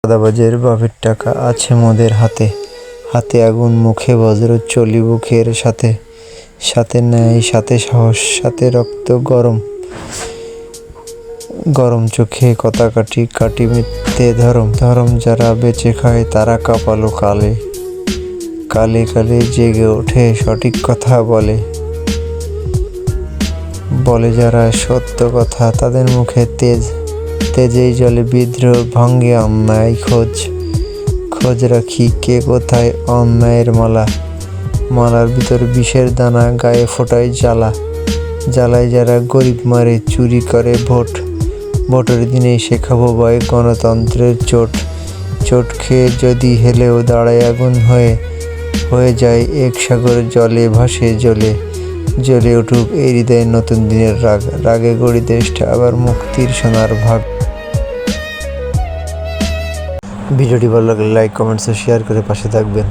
চাঁদাবাজের বাপের টাকা আছে মোদের হাতে, হাতে আগুন মুখে বজ্র চলি বুকের সাথে, সাথে ন্যায় সাথে সাহস সাথে রক্ত গরম, গরম চোখে কথা কাটি কাটি মিথ্যে ধরম, ধরম যারা বেঁচে খায় তারা কাঁপালো কালে, কালে কালে জেগে ওঠে সঠিক কথা বলে, বলে যারা সত্য কথা তাদের মুখে তেজ, তেজেই জলে বিদ্রোহ ভাঙ্গে অন্যায় খোঁজ, খোঁজ রাখি কে কোথায় অন্যায়ের মালা, মালার ভিতর বিষের দানা গায়ে ফোটায় জ্বালা, জ্বালায় যারা গরিব মারে চুরি করে ভোট, ভোটের দিনেই শেখাবো ভয় গণতন্ত্রের চোট, চোট খেয়ে যদি হেলেও দাঁড়ায় আগুন হয়ে, হয়ে যায় এক সাগর জলে ভাসে জ্বলে, জ্বলে উঠুক এই হৃদয়ে নতুন দিনের রাগ, রাগে গড়ি দেশটা আবার মুক্তির সোনার ভাগ। ভিডিওটি ভালো লাগলে লাইক কমেন্টস ও শেয়ার করে পাশে থাকবেন।